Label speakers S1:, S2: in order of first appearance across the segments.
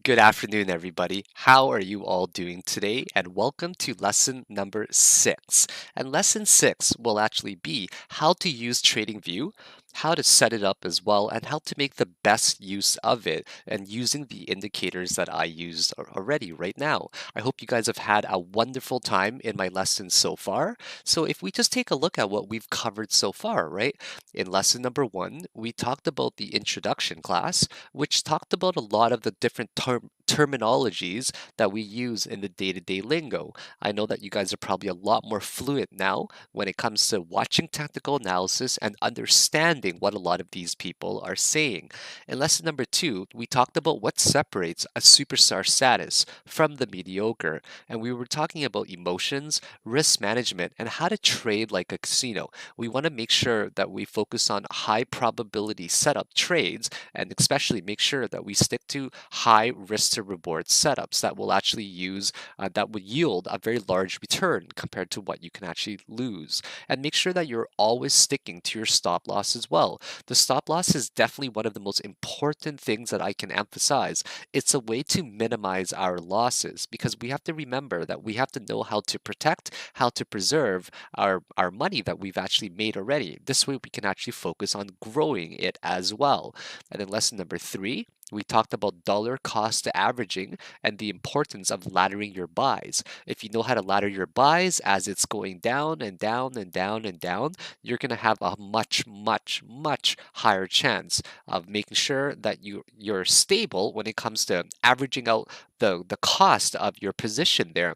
S1: Good afternoon, everybody. How are you all doing today? And welcome to lesson number 6. And lesson 6 will actually be how to use TradingView, how to set it up as well, and how to make the best use of it and using the indicators that I used already right now. I hope you guys have had a wonderful time in my lessons so far. So if we just take a look at what we've covered so far, right? In lesson number 1, we talked about the introduction class, which talked about a lot of the different terminologies that we use in the day-to-day lingo. I know that you guys are probably a lot more fluent now when it comes to watching technical analysis and understanding what a lot of these people are saying. In lesson number 2, we talked about what separates a superstar status from the mediocre, and we were talking about emotions, risk management, and how to trade like a casino. We want to make sure that we focus on high probability setup trades and especially make sure that we stick to high risk to reward setups that will actually use that would yield a very large return compared to what you can actually lose. And make sure that you're always sticking to your stop loss as well. The stop loss is definitely one of the most important things that I can emphasize. It's a way to minimize our losses because we have to remember that we have to know how to protect, how to preserve our money that we've actually made already. This way we can actually focus on growing it as well. And then lesson number 3, we talked about dollar cost averaging and the importance of laddering your buys. If you know how to ladder your buys as it's going down and down and down and down, you're going to have a much higher chance of making sure that you're stable when it comes to averaging out the cost of your position there.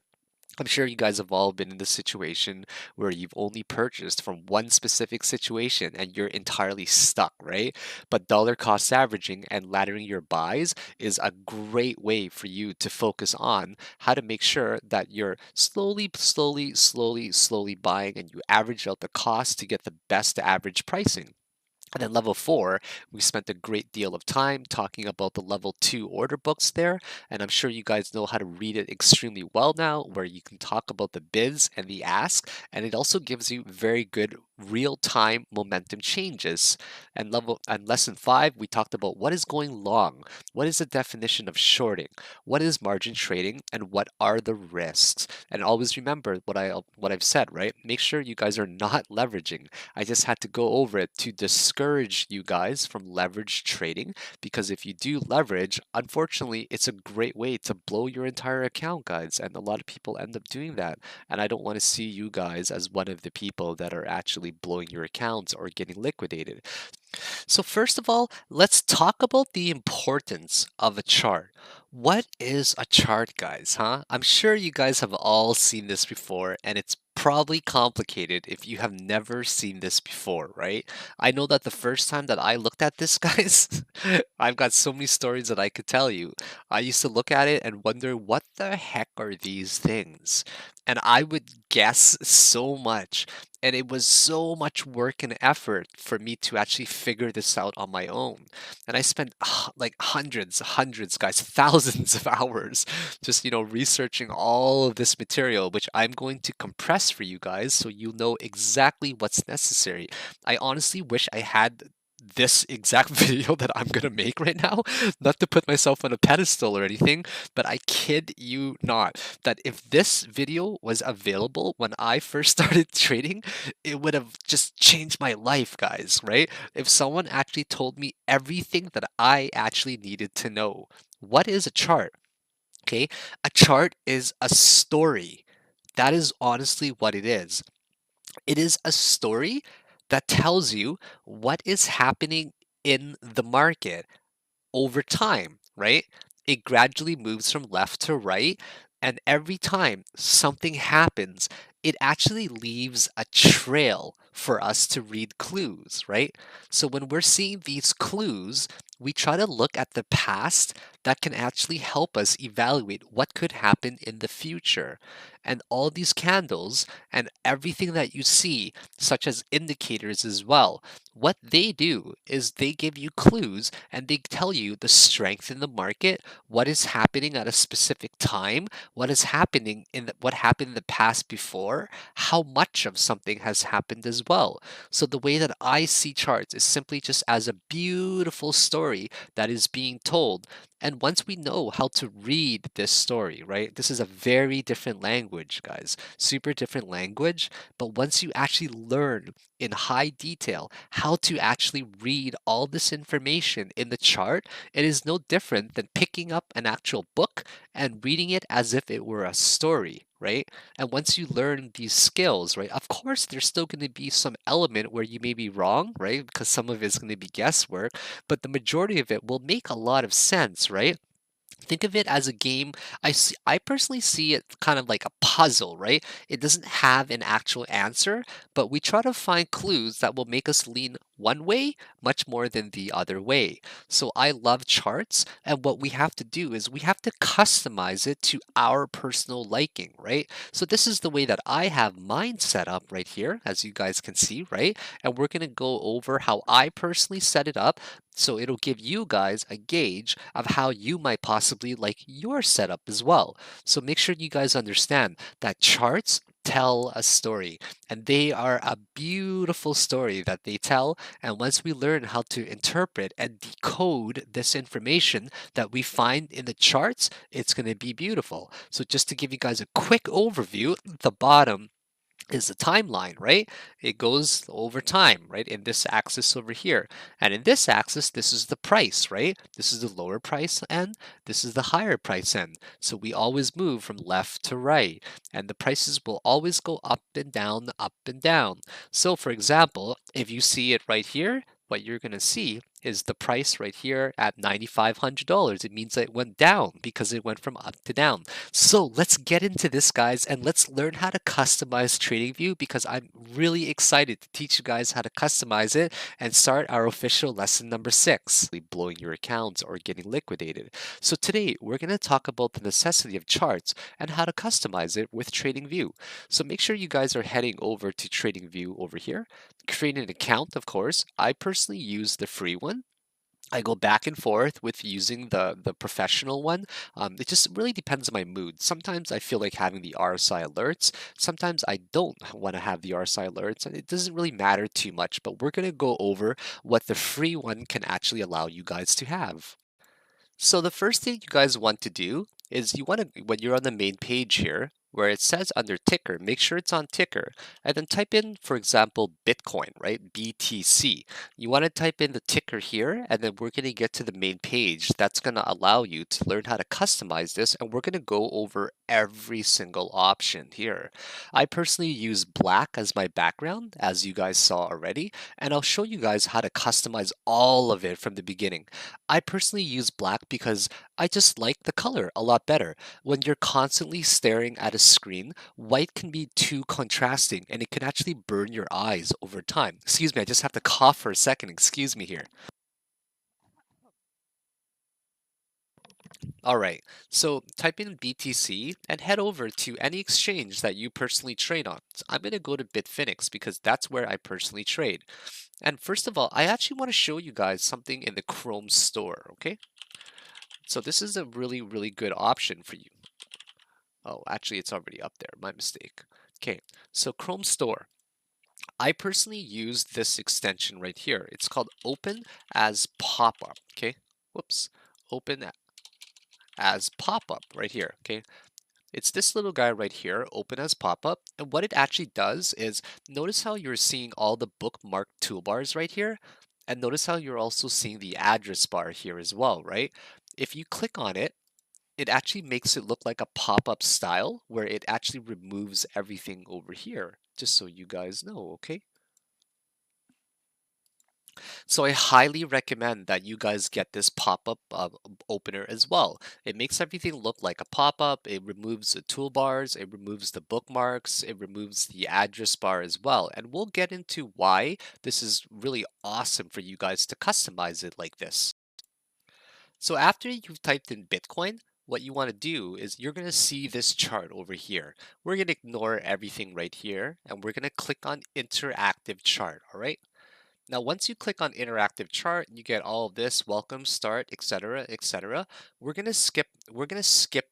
S1: I'm sure you guys have all been in this situation where you've only purchased from one specific situation and you're entirely stuck, right? But dollar cost averaging and laddering your buys is a great way for you to focus on how to make sure that you're slowly buying and you average out the cost to get the best average pricing. And then level 4, we spent a great deal of time talking about the level 2 order books there. And I'm sure you guys know how to read it extremely well now, where you can talk about the bids and the ask. And it also gives you very good real-time momentum changes. And lesson 5, we talked about what is going long, what is the definition of shorting, what is margin trading, and what are the risks. And always remember what I've said, right? Make sure you guys are not leveraging. I just had to go over it to discourage you guys from leverage trading because if you do leverage, unfortunately, it's a great way to blow your entire account, guys. And a lot of people end up doing that. And I don't want to see you guys as one of the people that are actually blowing your accounts or getting liquidated. So, first of all, let's talk about the importance of a chart. What is a chart, guys? Huh? I'm sure you guys have all seen this before, and it's probably complicated if you have never seen this before, right? I know that the first time that I looked at this, guys, I've got so many stories that I could tell you. I used to look at it and wonder, what the heck are these things? And I would guess so much. And it was so much work and effort for me to actually figure this out on my own. And I spent like hundreds, guys, thousands of hours just, researching all of this material, which I'm going to compress for you guys so you know exactly what's necessary. I honestly wish I had this exact video that I'm gonna make right now, not to put myself on a pedestal or anything, but I kid you not, that if this video was available when I first started trading, it would have just changed my life, guys, right? If someone actually told me everything that I actually needed to know. What is a chart? Okay, a chart is a story. That is honestly what it is. It is a story that tells you what is happening in the market over time, right? It gradually moves from left to right. And every time something happens, it actually leaves a trail for us to read clues, right? So when we're seeing these clues, we try to look at the past that can actually help us evaluate what could happen in the future. And all these candles and everything that you see, such as indicators as well, what they do is they give you clues and they tell you the strength in the market, what is happening at a specific time, what is happening what happened in the past before, ignore how much of something has happened as well. So the way that I see charts is simply just as a beautiful story that is being told. And once we know how to read this story, right? This is a very different language, guys. Super different language. But once you actually learn in high detail how to actually read all this information in the chart, it is no different than picking up an actual book and reading it as if it were a story, right? And once you learn these skills, right, of course, there's still going to be some element where you may be wrong, right? Because some of it's going to be guesswork, but the majority of it will make a lot of sense, right? Think of it as a game. I personally see it kind of like a puzzle, right? It doesn't have an actual answer, but we try to find clues that will make us lean one way much more than the other way. So I love charts, and what we have to do is we have to customize it to our personal liking, right? So this is the way that I have mine set up right here, as you guys can see, right? And we're going to go over how I personally set it up, so it'll give you guys a gauge of how you might possibly like your setup as well. So make sure you guys understand that charts tell a story, and they are a beautiful story that they tell. And once we learn how to interpret and decode this information that we find in the charts, it's going to be beautiful. So just to give you guys a quick overview, the bottom is the timeline, right? It goes over time, right? In this axis over here. And in this axis, this is the price, right? This is the lower price end. This is the higher price end. So we always move from left to right. And the prices will always go up and down, up and down. So for example, if you see it right here, what you're going to see is the price right here at $9,500. It means that it went down because it went from up to down. So let's get into this, guys, and let's learn how to customize TradingView because I'm really excited to teach you guys how to customize it and start our official lesson number 6, blowing your accounts or getting liquidated. So today we're going to talk about the necessity of charts and how to customize it with TradingView. So make sure you guys are heading over to TradingView over here. Create an account, of course. I personally use the free one. I go back and forth with using the professional one. It just really depends on my mood. Sometimes I feel like having the RSI alerts. Sometimes I don't want to have the RSI alerts, and it doesn't really matter too much. But we're gonna go over what the free one can actually allow you guys to have. So the first thing you guys want to do is you want to, when you're on the main page here, where it says under ticker, make sure it's on ticker, and then type in, for example, Bitcoin, right? BTC. You want to type in the ticker here, and then we're going to get to the main page. That's going to allow you to learn how to customize this, and we're going to go over every single option here. I personally use black as my background, as you guys saw already, and I'll show you guys how to customize all of it from the beginning. I personally use black because I just like the color a lot better. When you're constantly staring at a screen, white can be too contrasting and it can actually burn your eyes over time. Excuse me, I just have to cough for a second. Excuse me here. All right, so type in BTC and head over to any exchange that you personally trade on. So I'm going to go to Bitfinex because that's where I personally trade. And first of all, I actually want to show you guys something in the Chrome store, okay? So this is a really, really good option for you. Oh, actually, it's already up there. My mistake. Okay, so Chrome Store. I personally use this extension right here. It's called Open as Pop-up. Okay, whoops. Open as Pop-up right here. Okay, it's this little guy right here, Open as Pop-up. And what it actually does is notice how you're seeing all the bookmark toolbars right here. And notice how you're also seeing the address bar here as well, right? If you click on it, it actually makes it look like a pop-up style where it actually removes everything over here, just so you guys know, okay? So I highly recommend that you guys get this pop-up opener as well. It makes everything look like a pop-up, it removes the toolbars, it removes the bookmarks, it removes the address bar as well. And we'll get into why this is really awesome for you guys to customize it like this. So after you've typed in Bitcoin, what you want to do is you're going to see this chart over here. We're going to ignore everything right here and we're going to click on interactive chart, all right? Now, once you click on interactive chart, you get all of this, welcome, start, etc., etc. We're gonna skip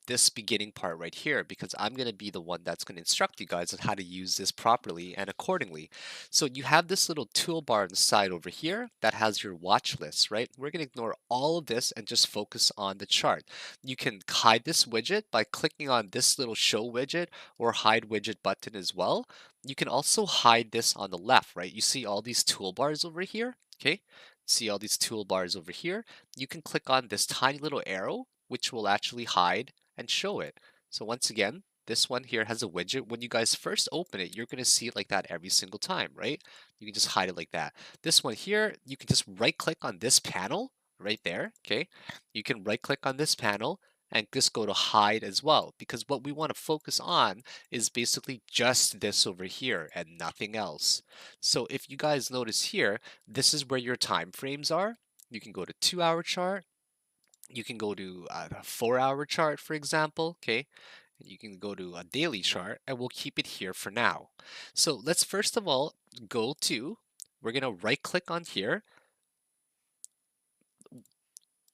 S1: this beginning part right here because I'm gonna be the one that's gonna instruct you guys on how to use this properly and accordingly. So you have this little toolbar on the side over here that has your watch list, right? We're gonna ignore all of this and just focus on the chart. You can hide this widget by clicking on this little show widget or hide widget button as well. You can also hide this on the left, right? You see all these toolbars over here, okay? See all these toolbars over here? You can click on this tiny little arrow, which will actually hide and show it. So once again, this one here has a widget. When you guys first open it, you're going to see it like that every single time, right? You can just hide it like that. This one here, you can just right click on this panel right there, okay? You can right click on this panel and just go to hide as well, because what we want to focus on is basically just this over here and nothing else. So if you guys notice here, this is where your time frames are. You can go to 2 hour chart. You can go to a 4 hour chart, for example. Okay. You can go to a daily chart and we'll keep it here for now. So let's first of all go to, we're going to right click on here.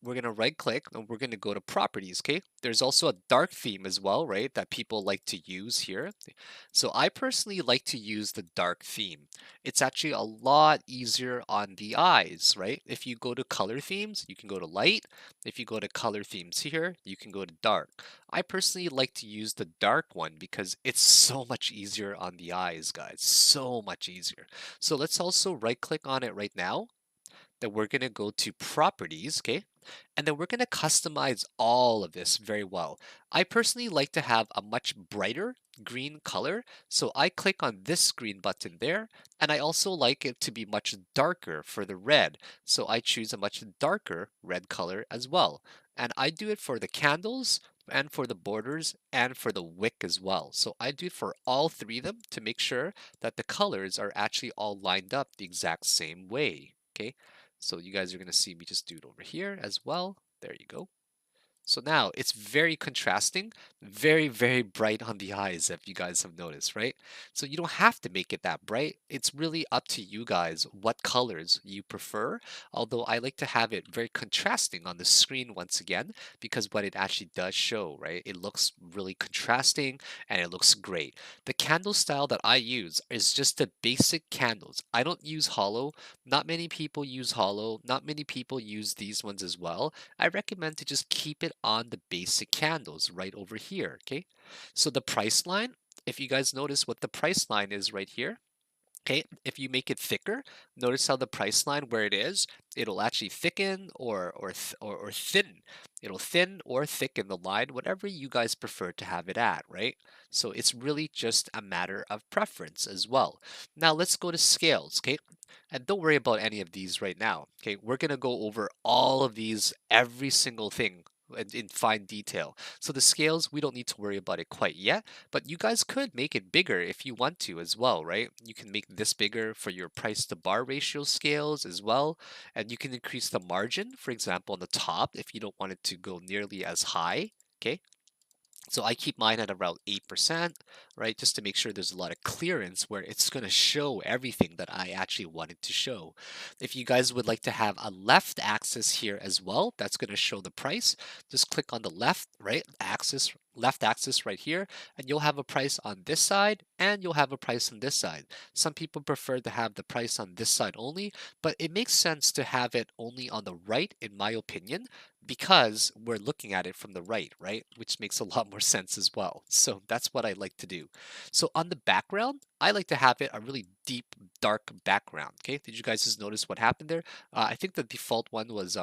S1: We're going to right click and we're going to go to properties. Okay. There's also a dark theme as well, right? That people like to use here. So I personally like to use the dark theme. It's actually a lot easier on the eyes, right? If you go to color themes, you can go to light. If you go to color themes here, you can go to dark. I personally like to use the dark one because it's so much easier on the eyes, guys. So much easier. So let's also right click on it right now. Then we're going to go to properties, okay? And then we're going to customize all of this very well. I personally like to have a much brighter green color. So I click on this green button there. And I also like it to be much darker for the red. So I choose a much darker red color as well. And I do it for the candles and for the borders and for the wick as well. So I do it for all three of them to make sure that the colors are actually all lined up the exact same way. Okay. So you guys are going to see me just do it over here as well. There you go. So now it's very contrasting, very, very bright on the eyes, if you guys have noticed, right? So you don't have to make it that bright. It's really up to you guys what colors you prefer. Although I like to have it very contrasting on the screen once again, because what it actually does show, right? It looks really contrasting and it looks great. The candle style that I use is just the basic candles. I don't use hollow. Not many people use hollow. Not many people use these ones as well. I recommend to just keep it on the basic candles right over here, okay? So the price line, if you guys notice what the price line is right here, okay, if you make it thicker, notice how the price line where it is, it'll actually thicken or thin. It'll thin or thicken the line, whatever you guys prefer to have it at, right? So it's really just a matter of preference as well. Now let's go to scales, okay? And don't worry about any of these right now, okay? We're gonna go over all of these, every single thing in fine detail. So the scales, we don't need to worry about it quite yet, but you guys could make it bigger if you want to as well, right? You can make this bigger for your price to bar ratio scales as well. And you can increase the margin, for example, on the top if you don't want it to go nearly as high. Okay, so I keep mine at around 8%, right? Just to make sure there's a lot of clearance where it's going to show everything that I actually wanted to show. If you guys would like to have a left axis here as well, that's going to show the price. Just click on the left axis right here, and you'll have a price on this side and you'll have a price on this side. Some people prefer to have the price on this side only, but it makes sense to have it only on the right, in my opinion, because we're looking at it from the right, right? Which makes a lot more sense as well. So that's what I like to do. So on the background, I like to have it a really deep, dark background. Okay, did you guys just notice what happened there? I think the default one was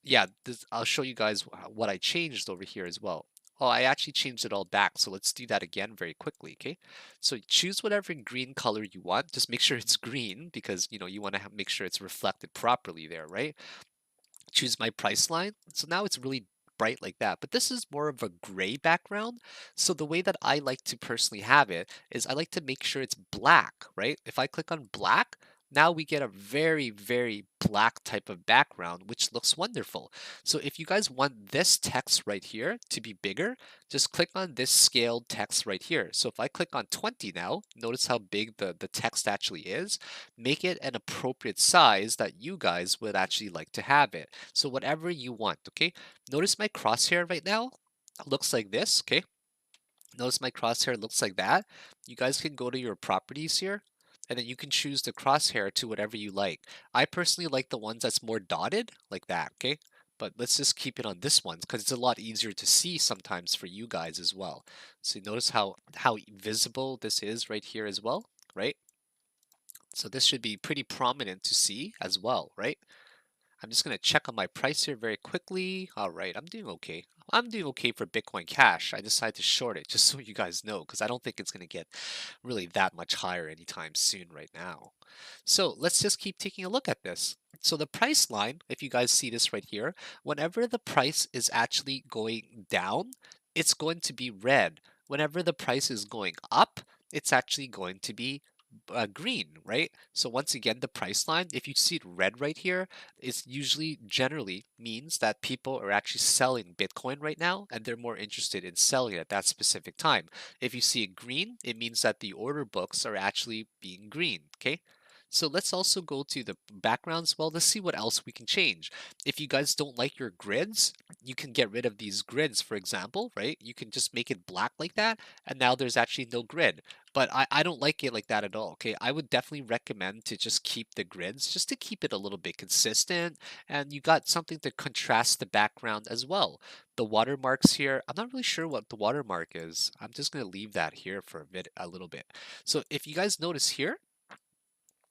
S1: yeah. I'll show you guys what I changed over here as well. Oh, I actually changed it all back. So let's do that again very quickly. Okay, so choose whatever green color you want. Just make sure it's green because you want to make sure it's reflected properly there, right? Choose my price line. So now it's really bright like that, but this is more of a gray background. So the way that I like to personally have it is I like to make sure it's black, right? If I click on black, Now we get a very, very black type of background, which looks wonderful. So if you guys want this text right here to be bigger, just click on this scaled text right here. So if I click on 20 now, notice how big the text actually is. Make it an appropriate size that you guys would actually like to have it. So whatever you want, okay? Notice my crosshair right now looks like this, okay? Notice my crosshair looks like that. You guys can go to your properties here and then you can choose the crosshair to whatever you like. I personally like the ones that's more dotted like that, okay? But let's just keep it on this one because it's a lot easier to see sometimes for you guys as well. So you notice how visible this is right here as well, right? So this should be pretty prominent to see as well, right? I'm just going to check on my price here very quickly. All right, I'm doing okay. I'm doing okay for Bitcoin Cash. I decided to short it just so you guys know because I don't think it's going to get really that much higher anytime soon right now. So let's just keep taking a look at this. So the price line, if you guys see this right here, whenever the price is actually going down, it's going to be red. Whenever the price is going up, it's actually going to be green, right? So once again, the price line, if you see it red right here, it's usually generally means that people are actually selling Bitcoin right now and they're more interested in selling at that specific time. If you see it green, it means that the order books are actually being green, okay? So let's also go to the backgrounds. Well, let's see what else we can change. If you guys don't like your grids, you can get rid of these grids, for example, right? You can just make it black like that, and now there's actually no grid. But I don't like it like that at all, okay? I would definitely recommend to just keep the grids, just to keep it a little bit consistent, and you got something to contrast the background as well. The watermarks here, I'm not really sure what the watermark is. I'm just going to leave that here for a little bit. So if you guys notice here,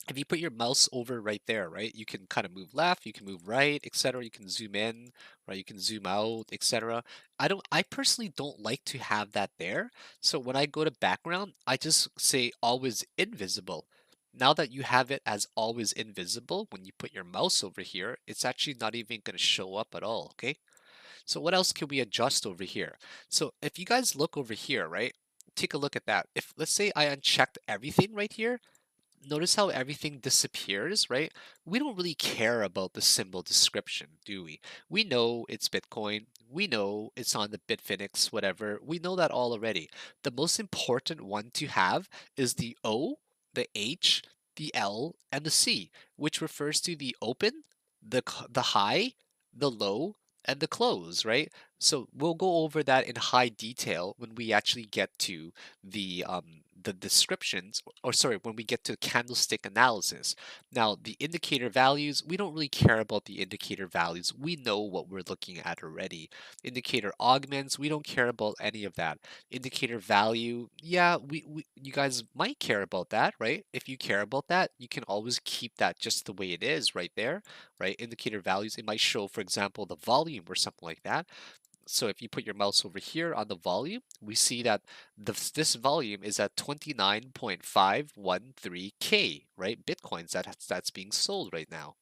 S1: if you put your mouse over right there, right, you can kind of move left, you can move right, etc. You can zoom in, right? You can zoom out, etc. I personally don't like to have that there. So when I go to background, I just say always invisible. Now that you have it as always invisible, when you put your mouse over here, it's actually not even going to show up at all, okay? So what else can we adjust over here? So if you guys look over here, right, take a look at that. If let's say I unchecked everything right here, notice how everything disappears, right? We don't really care about the symbol description, do we? We know it's Bitcoin. We know it's on the Bitfinex, whatever. We know that all already. The most important one to have is the O, the H, the L, and the C, which refers to the open, the high, the low, and the close, right? So we'll go over that in high detail when we actually get to the descriptions, or sorry, when we get to candlestick analysis. Now, the indicator values, we don't really care about the indicator values. We know what we're looking at already. Indicator augments, we don't care about any of that. Indicator value, yeah, you guys might care about that, right? If you care about that, you can always keep that just the way it is right there, right? Indicator values, it might show, for example, the volume or something like that. So if you put your mouse over here on the volume, we see that this volume is at 29.513K, right? Bitcoins that's being sold right now.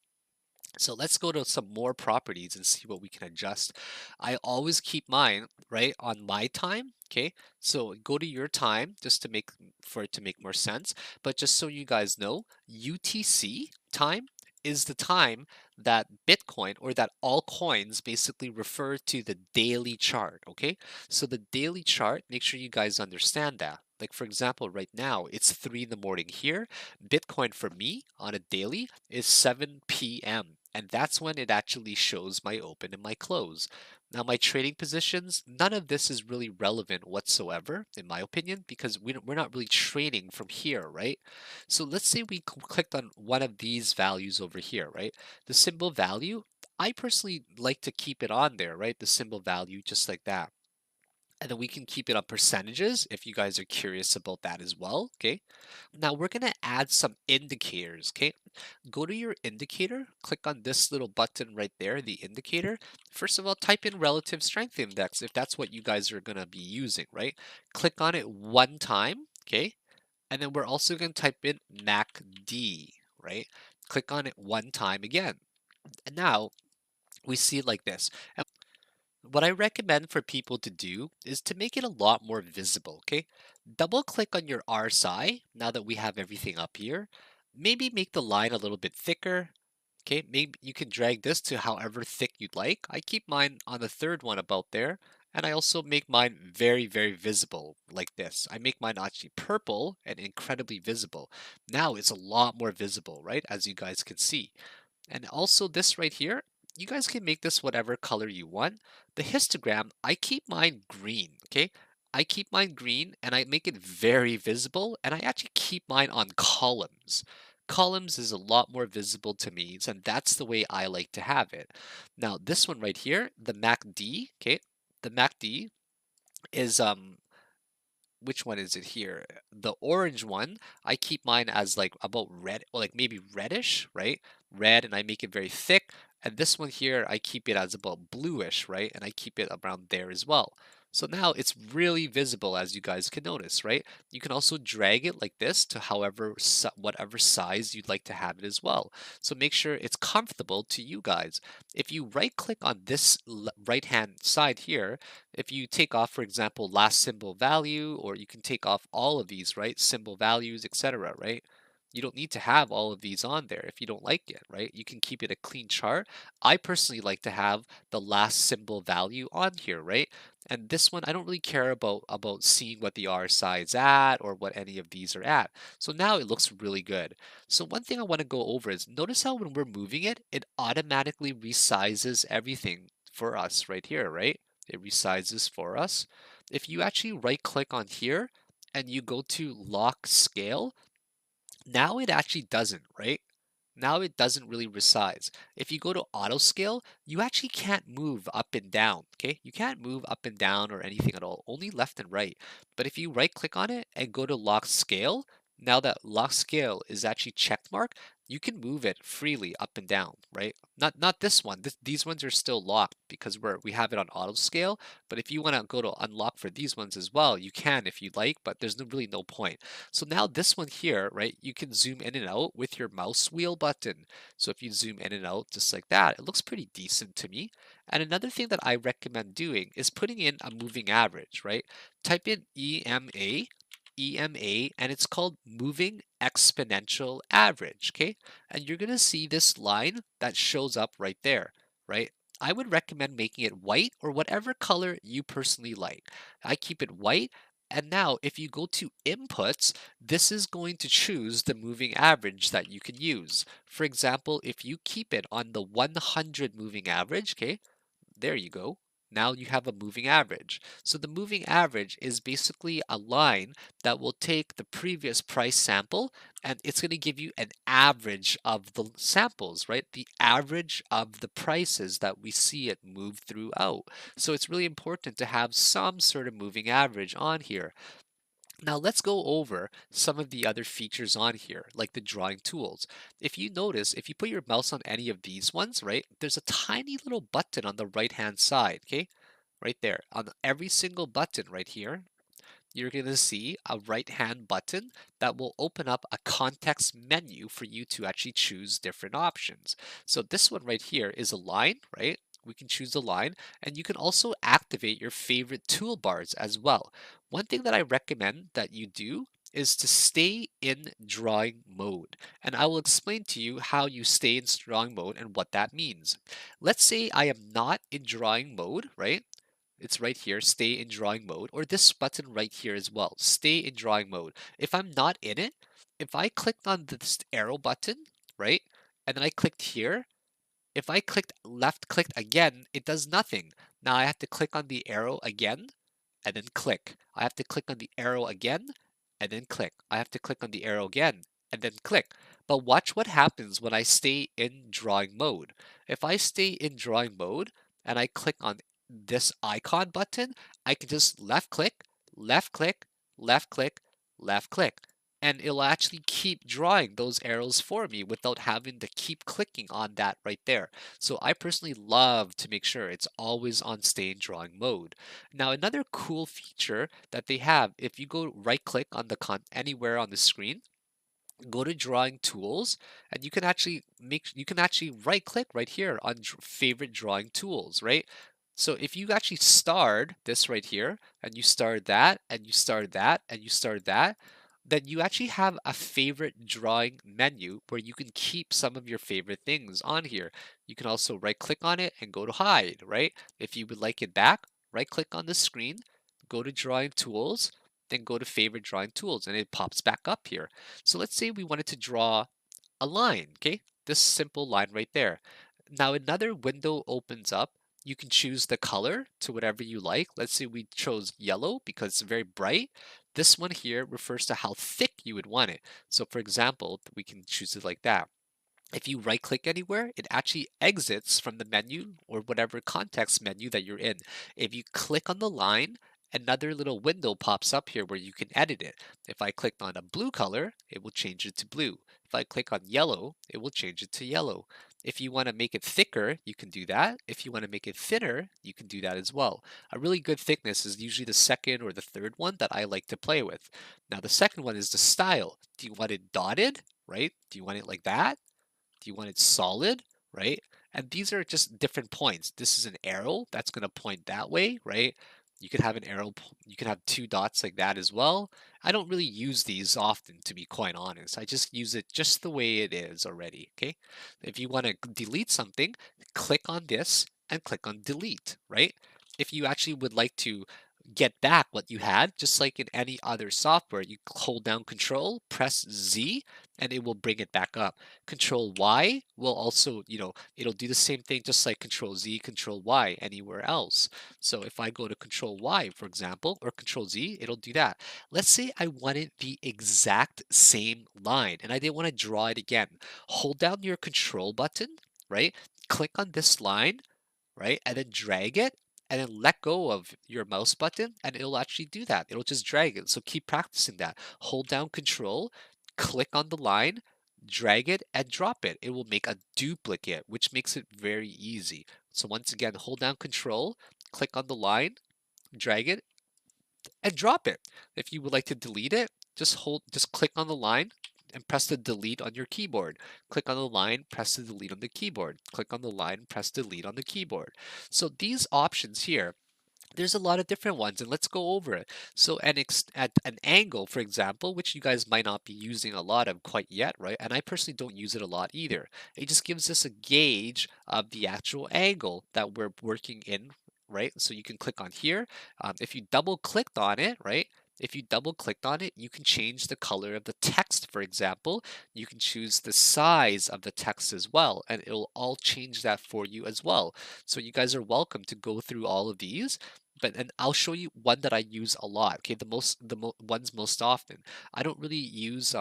S1: So let's go to some more properties and see what we can adjust. I always keep mine right on my time. Okay, so go to your time just to make for it to make more sense. But just so you guys know, UTC time is the time that Bitcoin or that all coins basically refer to the daily chart. Okay, so the daily chart, make sure you guys understand that. Like for example, right now it's 3 in the morning here. Bitcoin for me on a daily is 7 p.m. And that's when it actually shows my open and my close. Now, my trading positions, none of this is really relevant whatsoever, in my opinion, because we're not really trading from here, right? So let's say we clicked on one of these values over here, right? The symbol value, I personally like to keep it on there, right? The symbol value, just like that. And then we can keep it on percentages if you guys are curious about that as well, okay? Now we're gonna add some indicators, okay? Go to your indicator, click on this little button right there, the indicator. First of all, type in relative strength index if that's what you guys are gonna be using, right? Click on it one time, okay? And then we're also gonna type in MACD, right? Click on it one time again. And now we see it like this. What I recommend for people to do is to make it a lot more visible, okay? Double click on your RSI now that we have everything up here. maybe make the line a little bit thicker. Okay, maybe you can drag this to however thick you'd like. I keep mine on the third one about there. And I also make mine very, very visible like this. I make mine actually purple and incredibly visible. Now it's a lot more visible, right? As you guys can see. And also this right here, you guys can make this whatever color you want. The histogram, I keep mine green, okay? I keep mine green and I make it very visible and I actually keep mine on columns. Columns is a lot more visible to me, and that's the way I like to have it. Now, this one right here, the MACD, okay? The MACD is which one is it here? The orange one, I keep mine as like about red or like maybe reddish, right? Red, and I make it very thick. And this one here, I keep it as about bluish, right? And I keep it around there as well. So now it's really visible, as you guys can notice, right? You can also drag it like this to whatever size you'd like to have it as well. So make sure it's comfortable to you guys. If you right click on this right hand side here, if you take off, for example, last symbol value, or you can take off all of these, right? Symbol values, etc., right? You don't need to have all of these on there if you don't like it, right? You can keep it a clean chart. I personally like to have the last symbol value on here, right? And this one, I don't really care about seeing what the RSI is at or what any of these are at. So now it looks really good. So one thing I want to go over is notice how when we're moving it, it automatically resizes everything for us right here, right? It resizes for us. If you actually right click on here and you go to lock scale, now it actually doesn't, right? Now it doesn't really resize. If you go to auto scale, you actually can't move up and down, okay? You can't move up and down or anything at all, only left and right. But if you right click on it and go to lock scale, now that lock scale is actually checked mark, you can move it freely up and down, right? Not this one. These ones are still locked because we have it on auto scale. But if you want to go to unlock for these ones as well, you can if you'd like, but there's really no point. So now this one here, right, you can zoom in and out with your mouse wheel button. So if you zoom in and out just like that, it looks pretty decent to me. And another thing that I recommend doing is putting in a moving average, right? Type in EMA, and it's called moving exponential average, okay? And you're gonna see this line that shows up right there, right? I would recommend making it white or whatever color you personally like. I keep it white. And now if you go to inputs, this is going to choose the moving average that you can use. For example, if you keep it on the 100 moving average, okay, there you go. Now you have a moving average. So the moving average is basically a line that will take the previous price sample and it's going to give you an average of the samples, right? The average of the prices that we see it move throughout. So it's really important to have some sort of moving average on here. Now let's go over some of the other features on here, like the drawing tools. If you notice, if you put your mouse on any of these ones, right, there's a tiny little button on the right-hand side, okay? Right there. On every single button right here, you're going to see a right-hand button that will open up a context menu for you to actually choose different options. So this one right here is a line, right? We can choose a line, and you can also activate your favorite toolbars as well. One thing that I recommend that you do is to stay in drawing mode. And I will explain to you how you stay in drawing mode and what that means. Let's say I am not in drawing mode, right? It's right here, stay in drawing mode, or this button right here as well, stay in drawing mode. If I'm not in it, if I clicked on this arrow button, right, and then I clicked here, if I clicked left clicked again, it does nothing. Now I have to click on the arrow again and then click. I have to click on the arrow again and then click. I have to click on the arrow again and then click. But watch what happens when I stay in drawing mode. If I stay in drawing mode and I click on this icon button, I can just left click, left click, left click, left click. And it'll actually keep drawing those arrows for me without having to keep clicking on that right there. So I personally love to make sure it's always on stay in drawing mode. Now, another cool feature that they have, if you go right click on the anywhere on the screen, go to drawing tools, and you can actually right click right here on favorite drawing tools, right? So if you actually starred this right here, and you starred that, and you starred that, and you starred that, then you actually have a favorite drawing menu where you can keep some of your favorite things on here. You can also right click on it and go to hide, right? If you would like it back, right click on the screen, go to drawing tools, then go to favorite drawing tools and it pops back up here. So let's say we wanted to draw a line, okay? This simple line right there. Now another window opens up. You can choose the color to whatever you like. Let's say we chose yellow because it's very bright. This one here refers to how thick you would want it. So for example, we can choose it like that. If you right click anywhere, it actually exits from the menu or whatever context menu that you're in. If you click on the line, another little window pops up here where you can edit it. If I click on a blue color, it will change it to blue. If I click on yellow, it will change it to yellow. If you want to make it thicker, you can do that. If you want to make it thinner, you can do that as well. A really good thickness is usually the second or the third one that I like to play with. Now, the second one is the style. Do you want it dotted, right? Do you want it like that? Do you want it solid, right? And these are just different points. This is an arrow that's going to point that way, right? You could have an arrow, you can have two dots like that as well. I don't really use these often, to be quite honest. I just use it just the way it is already, okay? If you want to delete something, click on this and click on delete, right? If you actually would like to get back what you had, just like in any other software, you hold down Control, press Z, and it will bring it back up. Control Y will also, it'll do the same thing just like Control Z, Control Y anywhere else. So if I go to Control Y, for example, or Control Z, it'll do that. Let's say I wanted the exact same line and I didn't want to draw it again. Hold down your Control button, right? Click on this line, right? And then drag it and then let go of your mouse button and it'll actually do that. It'll just drag it. So keep practicing that. Hold down Control, click on the line, drag it and drop it. It will make a duplicate, which makes it very easy. So once again, hold down Control, click on the line, drag it and drop it. If you would like to delete it, just click on the line and press the delete on your keyboard. Click on the line, press the delete on the keyboard. Click on the line, press delete on the keyboard. So these options here, there's a lot of different ones and let's go over it. So at an angle, for example, which you guys might not be using a lot of quite yet, right? And I personally don't use it a lot either. It just gives us a gauge of the actual angle that we're working in, right? So you can click on here. If you double clicked on it, right? If you double clicked on it, you can change the color of the text, for example. You can choose the size of the text as well, and it'll all change that for you as well. So you guys are welcome to go through all of these and I'll show you one that I use a lot. Okay, ones most often. I don't really use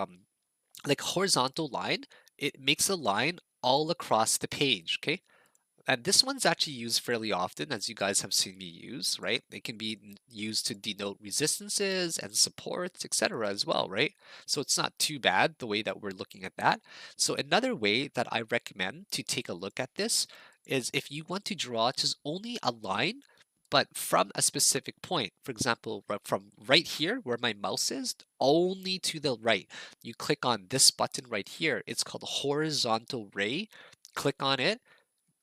S1: like horizontal line. It makes a line all across the page. Okay, and this one's actually used fairly often, as you guys have seen me use, right? It can be used to denote resistances and supports, etc. as well, right? So it's not too bad the way that we're looking at that. So another way that I recommend to take a look at this is if you want to draw just only a line, but from a specific point, for example, from right here where my mouse is, only to the right, you click on this button right here. It's called horizontal ray. Click on it,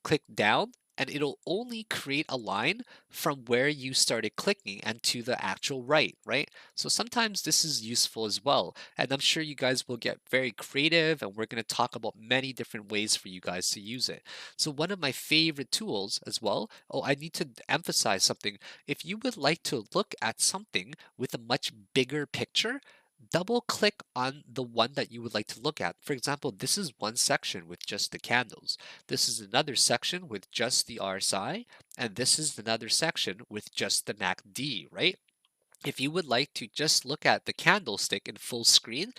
S1: click down, and it'll only create a line from where you started clicking and to the actual right? So sometimes this is useful as well. And I'm sure you guys will get very creative and we're going to talk about many different ways for you guys to use it. So one of my favorite tools as well, oh, I need to emphasize something. If you would like to look at something with a much bigger picture, double click on the one that you would like to look at. For example, this is one section with just the candles. This is another section with just the RSI, and this is another section with just the MACD, right? If you would like to just look at the candlestick in full screen,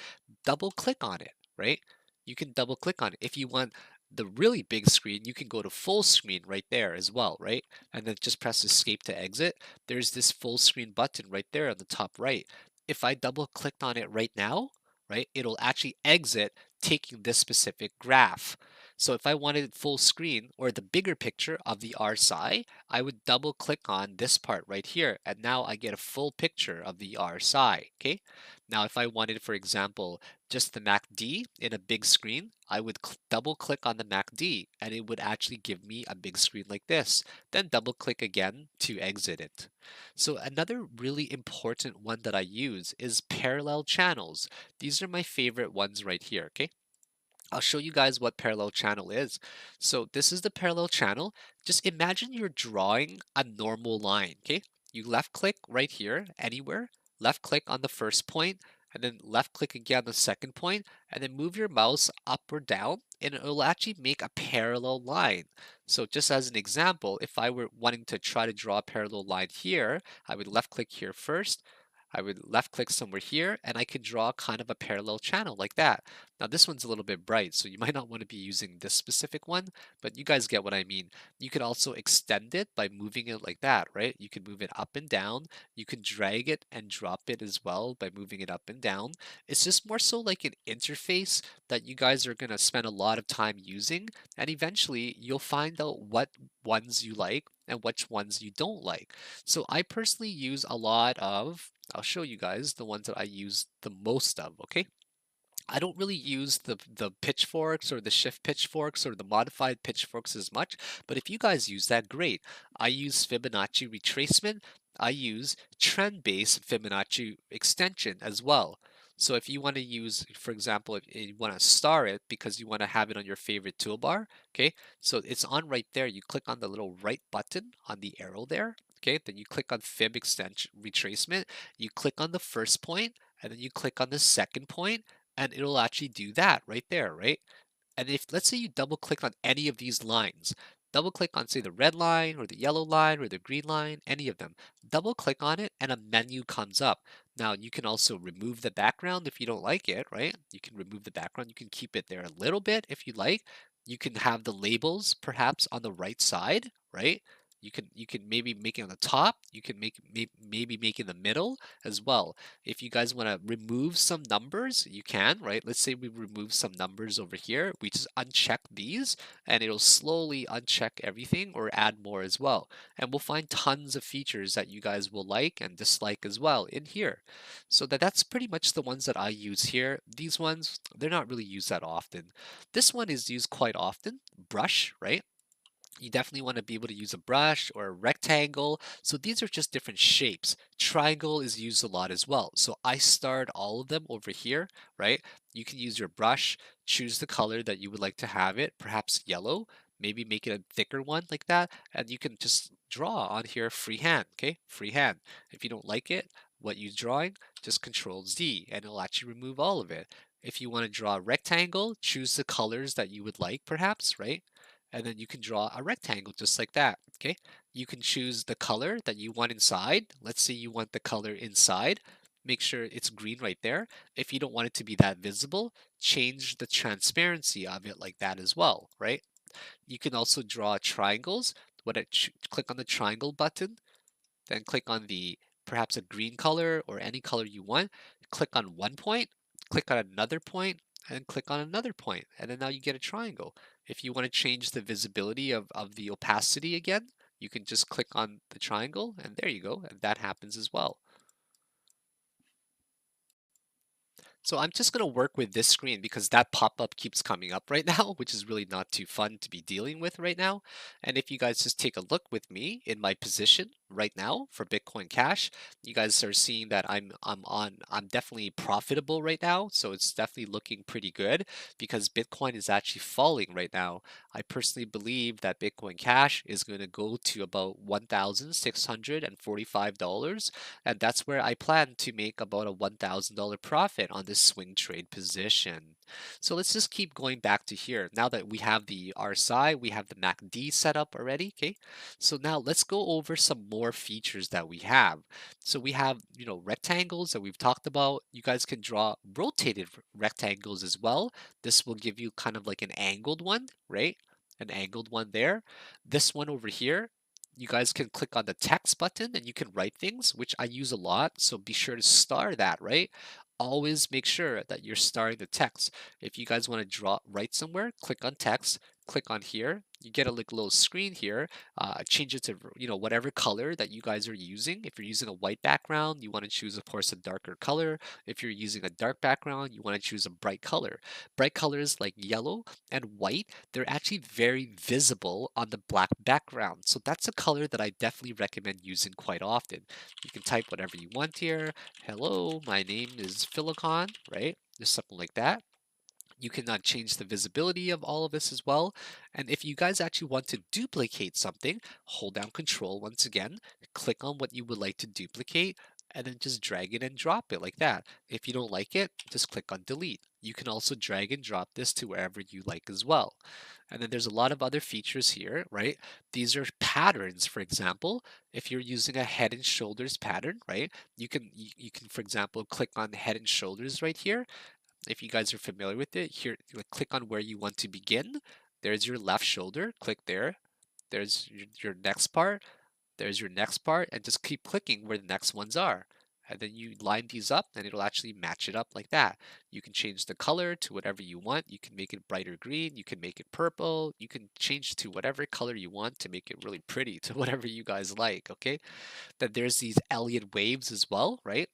S1: double click on it, right? You can double click on it. If you want the really big screen, you can go to full screen right there as well, right? And then just press escape to exit. There's this full screen button right there on the top right. If I double clicked on it right now, right, it'll actually exit taking this specific graph. So if I wanted full screen or the bigger picture of the RSI, I would double click on this part right here, and now I get a full picture of the RSI, okay? Now, if I wanted, for example, just the MACD in a big screen, I would double click on the MACD and it would actually give me a big screen like this. Then double click again to exit it. So another really important one that I use is parallel channels. These are my favorite ones right here, okay? I'll show you guys what parallel channel is. So this is the parallel channel. Just imagine you're drawing a normal line, okay? You left click right here, anywhere, left click on the first point, and then left click again on the second point, and then move your mouse up or down, and it will actually make a parallel line. So just as an example, if I were wanting to try to draw a parallel line here, I would left click here first, I would left click somewhere here, and I could draw kind of a parallel channel like that. Now this one's a little bit bright, so you might not want to be using this specific one, but you guys get what I mean. You could also extend it by moving it like that, right? You can move it up and down. You can drag it and drop it as well by moving it up and down. It's just more so like an interface that you guys are going to spend a lot of time using, and eventually you'll find out what ones you like and which ones you don't like. So I personally use a lot of, I'll show you guys the ones that I use the most of, okay? I don't really use the pitchforks or the shift pitchforks or the modified pitchforks as much, but if you guys use that, great. I use Fibonacci retracement. I use trend-based Fibonacci extension as well. So if you want to use, for example, if you want to star it because you want to have it on your favorite toolbar, okay? So it's on right there. You click on the little right button on the arrow there, okay? Then you click on Fib extension retracement. You click on the first point, and then you click on the second point, and it'll actually do that right there, right? And if let's say you double click on any of these lines, double click on say the red line or the yellow line or the green line, any of them, double click on it and a menu comes up. Now you can also remove the background if you don't like it, right? You can remove the background. You can keep it there a little bit if you like. You can have the labels perhaps on the right side, right? You can maybe make it on the top. You can maybe make it in the middle as well. If you guys want to remove some numbers, you can, right? Let's say we remove some numbers over here. We just uncheck these and it'll slowly uncheck everything or add more as well. And we'll find tons of features that you guys will like and dislike as well in here. So that's pretty much the ones that I use here. These ones, they're not really used that often. This one is used quite often, brush, right? You definitely want to be able to use a brush or a rectangle. So these are just different shapes. Triangle is used a lot as well. So I starred all of them over here, right? You can use your brush, choose the color that you would like to have it, perhaps yellow, maybe make it a thicker one like that. And you can just draw on here freehand, okay? Freehand. If you don't like it, what you're drawing, just Control Z and it'll actually remove all of it. If you want to draw a rectangle, choose the colors that you would like perhaps, right? And then you can draw a rectangle just like that, okay? You can choose the color that you want inside. Let's say you want the color inside. Make sure it's green right there. If you don't want it to be that visible, change the transparency of it like that as well, right? You can also draw triangles. Click on the triangle button, then click on the perhaps a green color or any color you want. Click on one point, click on another point, and click on another point, and then now you get a triangle. If you want to change the visibility of the opacity again, you can just click on the triangle, and there you go, and that happens as well. So I'm just going to work with this screen because that pop-up keeps coming up right now, which is really not too fun to be dealing with right now. And if you guys just take a look with me in my position right now for Bitcoin Cash, you guys are seeing that I'm definitely profitable right now. So it's definitely looking pretty good because Bitcoin is actually falling right now. I personally believe that Bitcoin Cash is going to go to about $1,645, and that's where I plan to make about a $1,000 profit on this swing trade position. So let's just keep going back to here. Now that we have the RSI, we have the MACD set up already, okay? So now let's go over some more features that we have. So we have, rectangles that we've talked about. You guys can draw rotated rectangles as well. This will give you kind of like an angled one, right? An angled one there. This one over here, you guys can click on the text button and you can write things, which I use a lot. So be sure to star that, right? always make sure that you're starting the text. If you guys want to draw write somewhere, click on text, click on here. You get a like little screen here. Change it to whatever color that you guys are using. If you're using a white background, you want to choose, of course, a darker color. If you're using a dark background, you want to choose a bright color. Bright colors like yellow and white, they're actually very visible on the black background. So that's a color that I definitely recommend using quite often. You can type whatever you want here. Hello, my name is Philicon, right? Just something like that. You can change the visibility of all of this as well. And if you guys actually want to duplicate something, hold down Control once again, click on what you would like to duplicate, and then just drag it and drop it like that. If you don't like it, just click on Delete. You can also drag and drop this to wherever you like as well. And then there's a lot of other features here, right? These are patterns, for example. If you're using a Head and Shoulders pattern, right? You can, for example, click on Head and Shoulders right here. If you guys are familiar with it, here, click on where you want to begin. There's your left shoulder, click there. There's your next part, there's your next part, and just keep clicking where the next ones are. And then you line these up and it'll actually match it up like that. You can change the color to whatever you want. You can make it brighter green, you can make it purple, you can change to whatever color you want to make it really pretty to whatever you guys like, okay? Then there's these Elliott waves as well, right?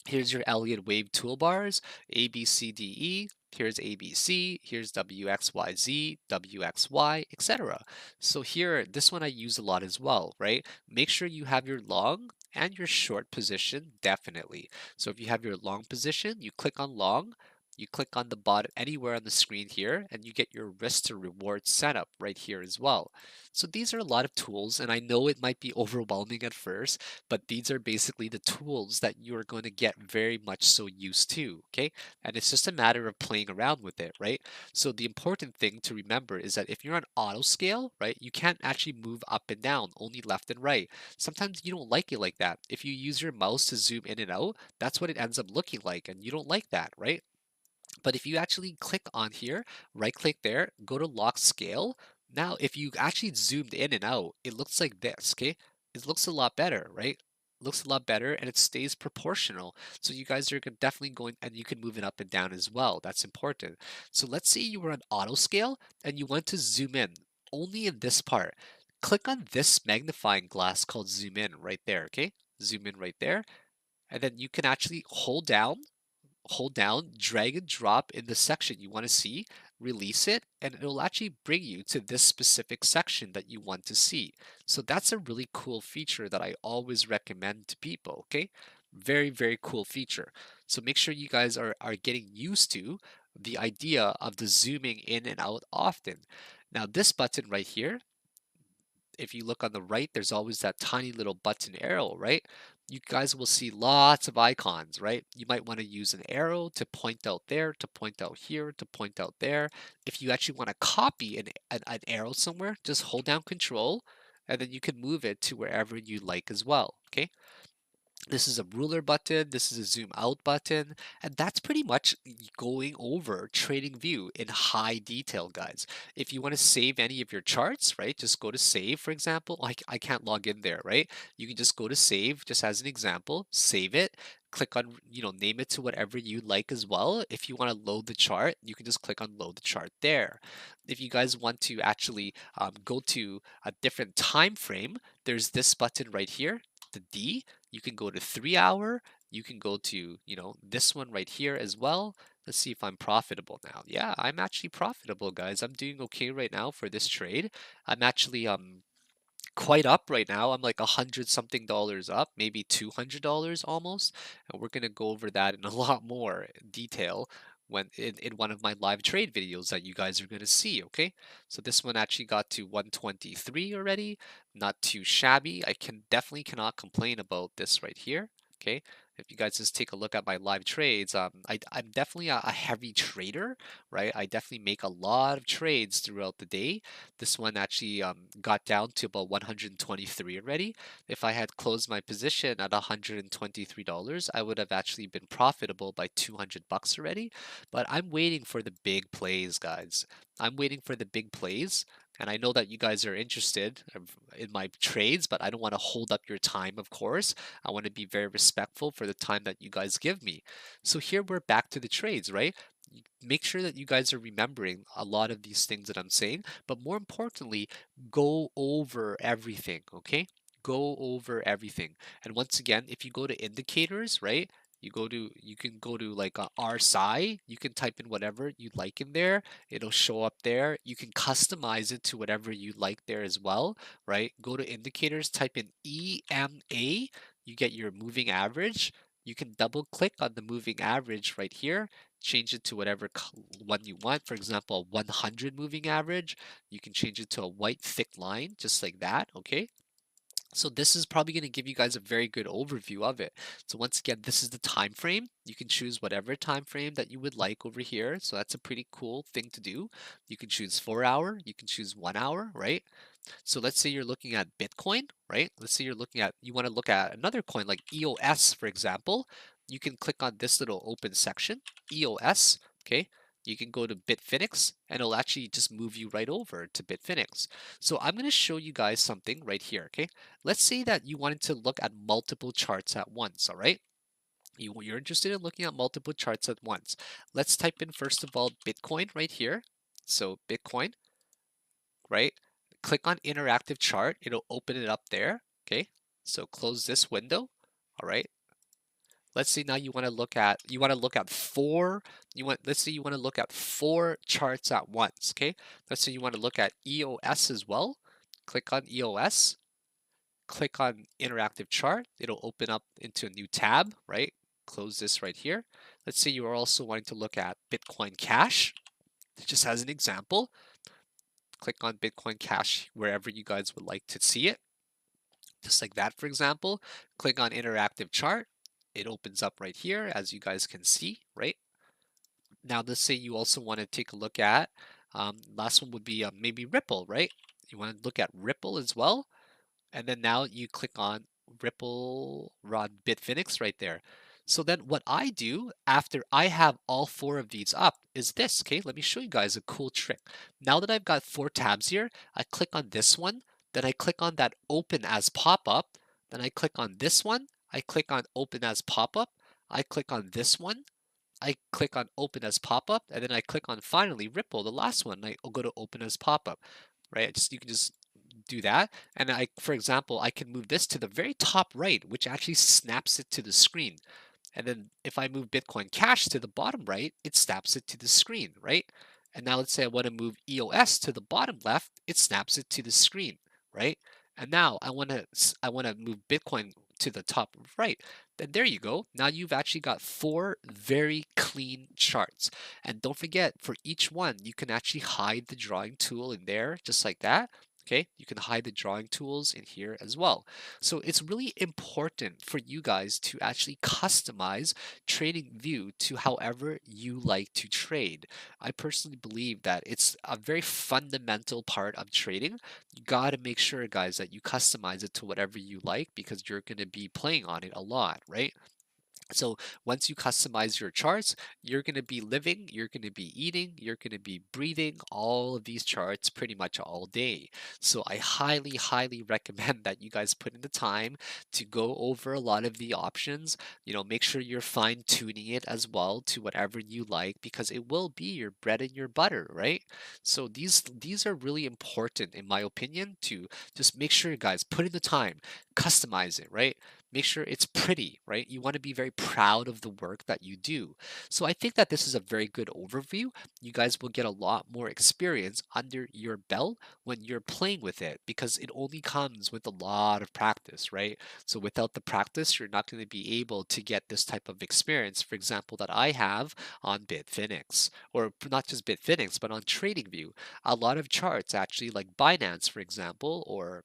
S1: Here's your Elliott wave toolbars, A, B, C, D, E. Here's ABC, here's WXYZ, WXY, etc. So here, this one I use a lot as well, right? Make sure you have your long and your short position, definitely. So if you have your long position, you click on long, you click on the bottom anywhere on the screen here, and you get your risk to reward setup right here as well. So these are a lot of tools, and I know it might be overwhelming at first, but these are basically the tools that you're going to get very much so used to, okay? And it's just a matter of playing around with it, right? So the important thing to remember is that if you're on auto scale, right, you can't actually move up and down, only left and right. Sometimes you don't like it like that. If you use your mouse to zoom in and out, that's what it ends up looking like, and you don't like that, right? But if you actually click on here, right click there, go to lock scale. Now, if you actually zoomed in and out, it looks like this, okay? It looks a lot better, right? Looks a lot better and it stays proportional. So you guys are definitely going and you can move it up and down as well. That's important. So let's say you were on auto scale and you want to zoom in only in this part. Click on this magnifying glass called zoom in right there, okay? Zoom in right there. And then you can actually hold down, drag and drop in the section you want to see, release it, and it'll actually bring you to this specific section that you want to see. So that's a really cool feature that I always recommend to people, okay? Very, very cool feature. So make sure you guys are getting used to the idea of the zooming in and out often. Now this button right here, if you look on the right, there's always that tiny little button arrow, right? You guys will see lots of icons, right? You might want to use an arrow to point out there, to point out here, to point out there. If you actually want to copy an arrow somewhere, just hold down Control, and then you can move it to wherever you like as well, okay? This is a ruler button, this is a zoom out button, and that's pretty much going over TradingView in high detail, guys. If you want to save any of your charts, right, just go to save, for example. I can't log in there, right? You can just go to save, just as an example, save it, click on, name it to whatever you like as well. If you want to load the chart, you can just click on load the chart there. If you guys want to actually go to a different time frame, there's this button right here, the D. You can go to 3 hour. You can go to, this one right here as well. Let's see if I'm profitable now. Yeah, I'm actually profitable, guys. I'm doing okay right now for this trade. I'm actually quite up right now. I'm like 100 something dollars up, maybe $200 almost. And we're gonna go over that in a lot more detail when in one of my live trade videos that you guys are gonna see, okay? So this one actually got to 123 already. Not too shabby. I can definitely cannot complain about this right here. Okay, if you guys just take a look at my live trades, I'm definitely a heavy trader, right? I definitely make a lot of trades throughout the day. This one actually got down to about 123 already. If I had closed my position at $123, I would have actually been profitable by 200 bucks already. But I'm waiting for the big plays, guys. I'm waiting for the big plays. And I know that you guys are interested in my trades, but I don't want to hold up your time, of course. I want to be very respectful for the time that you guys give me. So here we're back to the trades, right? Make sure that you guys are remembering a lot of these things that I'm saying, but more importantly, go over everything, okay? Go over everything. And once again, if you go to indicators, right? You can go to like a RSI, you can type in whatever you'd like in there. It'll show up there. You can customize it to whatever you like there as well, right? Go to indicators, type in EMA, you get your moving average. You can double click on the moving average right here, change it to whatever one you want. For example, a 100 moving average. You can change it to a white thick line, just like that, okay? So this is probably going to give you guys a very good overview of it. So once again, this is the time frame. You can choose whatever time frame that you would like over here. So that's a pretty cool thing to do. You can choose 4 hour, you can choose 1 hour, right? So let's say you're looking at Bitcoin, right? Let's say you want to look at another coin like EOS, for example. You can click on this little open section, EOS, okay? You can go to Bitfinex and it'll actually just move you right over to Bitfinex. So I'm going to show you guys something right here, okay? Let's say that you wanted to look at multiple charts at once, all right? You're interested in looking at multiple charts at once. Let's type in, first of all, Bitcoin right here. So Bitcoin, right? Click on interactive chart. It'll open it up there. Okay. So close this window. All right. Let's say now you want to look at let's say you want to look at 4 charts at once. Okay. Let's say you want to look at EOS as well. Click on EOS. Click on interactive chart. It'll open up into a new tab, right? Close this right here. Let's say you are also wanting to look at Bitcoin Cash. Just as an example, click on Bitcoin Cash wherever you guys would like to see it. Just like that, for example, click on interactive chart. It opens up right here, as you guys can see, right? Now, let's say you also want to take a look at, last one would be maybe Ripple, right? You want to look at Ripple as well. And then now you click on Ripple Rod Bitfinex right there. So then what I do after I have all 4 of these up is this, okay? Let me show you guys a cool trick. Now that I've got 4 tabs here, I click on this one, then I click on that open as pop-up, then I click on this one, I click on open as pop-up, I click on this one, I click on open as pop-up, and then I click on finally Ripple, the last one, and I go to open as pop-up, right? You can just do that. And for example, I can move this to the very top right, which actually snaps it to the screen. And then if I move Bitcoin Cash to the bottom right, it snaps it to the screen, right? And now let's say I want to move EOS to the bottom left, it snaps it to the screen, right? And now I want to move Bitcoin to the top right. Then there you go. Now you've actually got 4 very clean charts. And don't forget, for each one, you can actually hide the drawing tool in there, just like that. Okay, you can hide the drawing tools in here as well. So it's really important for you guys to actually customize TradingView to however you like to trade. I personally believe that it's a very fundamental part of trading. You got to make sure, guys, that you customize it to whatever you like because you're going to be playing on it a lot, right? So once you customize your charts, you're going to be living, you're going to be eating, you're going to be breathing all of these charts pretty much all day. So I highly, highly recommend that you guys put in the time to go over a lot of the options. Make sure you're fine tuning it as well to whatever you like because it will be your bread and your butter, right? So these are really important in my opinion to just make sure, guys, put in the time, customize it, right? Make sure it's pretty, right? You want to be very proud of the work that you do. So I think that this is a very good overview. You guys will get a lot more experience under your belt when you're playing with it because it only comes with a lot of practice, right? So without the practice, you're not going to be able to get this type of experience, for example, that I have on Bitfinex, or not just Bitfinex, but on TradingView. A lot of charts actually, like Binance, for example, or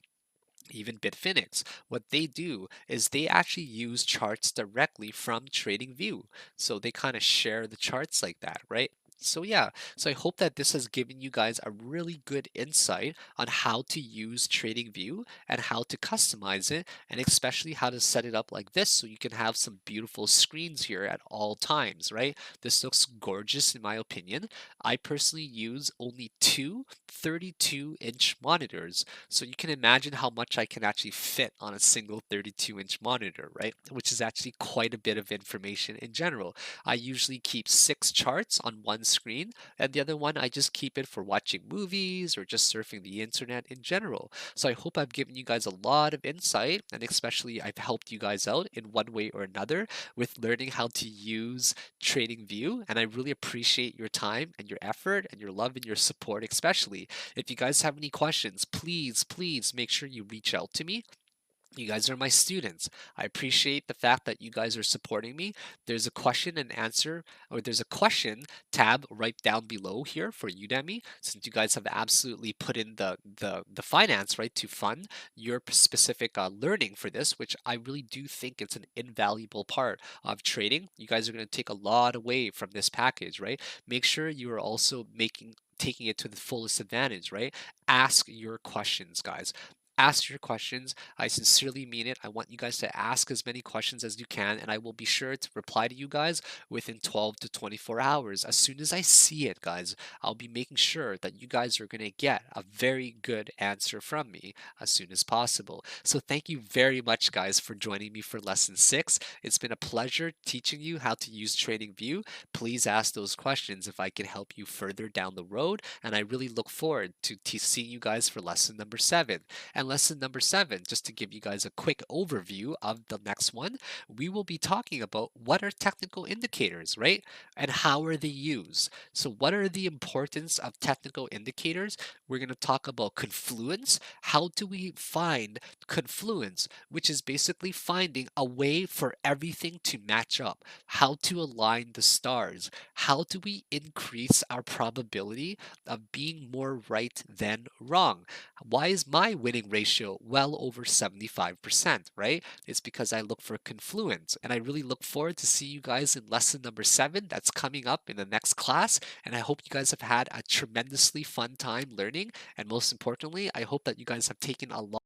S1: even Bitfinex, what they do is they actually use charts directly from TradingView. So they kind of share the charts like that, right? So yeah, so I hope that this has given you guys a really good insight on how to use TradingView and how to customize it, and especially how to set it up like this so you can have some beautiful screens here at all times, right? This looks gorgeous in my opinion. I personally use only two 32-inch monitors, so you can imagine how much I can actually fit on a single 32-inch monitor, right? Which is actually quite a bit of information in general. I usually keep 6 charts on one screen, and the other one I just keep it for watching movies or just surfing the internet in general. So I hope I've given you guys a lot of insight, and especially I've helped you guys out in one way or another with learning how to use TradingView. And I really appreciate your time and your effort and your love and your support, especially. If you guys have any questions, please make sure you reach out to me. You guys are my students. I appreciate the fact that you guys are supporting me. There's a question and answer, or there's a question tab right down below here for Udemy, since you guys have absolutely put in the finance, right, to fund your specific learning for this, which I really do think it's an invaluable part of trading. You guys are going to take a lot away from this package, right? Make sure you are also taking it to the fullest advantage, right? Ask your questions, guys. Ask your questions. I sincerely mean it. I want you guys to ask as many questions as you can, and I will be sure to reply to you guys within 12 to 24 hours. As soon as I see it, guys, I'll be making sure that you guys are going to get a very good answer from me as soon as possible. So, thank you very much, guys, for joining me for lesson 6. It's been a pleasure teaching you how to use TradingView. Please ask those questions if I can help you further down the road, and I really look forward to seeing you guys for lesson number 7. And lesson number 7, just to give you guys a quick overview of the next one, we will be talking about what are technical indicators, right? And how are they used? So, what are the importance of technical indicators? We're going to talk about confluence. How do we find confluence, which is basically finding a way for everything to match up? How to align the stars? How do we increase our probability of being more right than wrong? Why is my winning ratio well over 75%, right? It's because I look for confluence. And I really look forward to see you guys in lesson number 7 that's coming up in the next class. And I hope you guys have had a tremendously fun time learning. And most importantly, I hope that you guys have taken a lot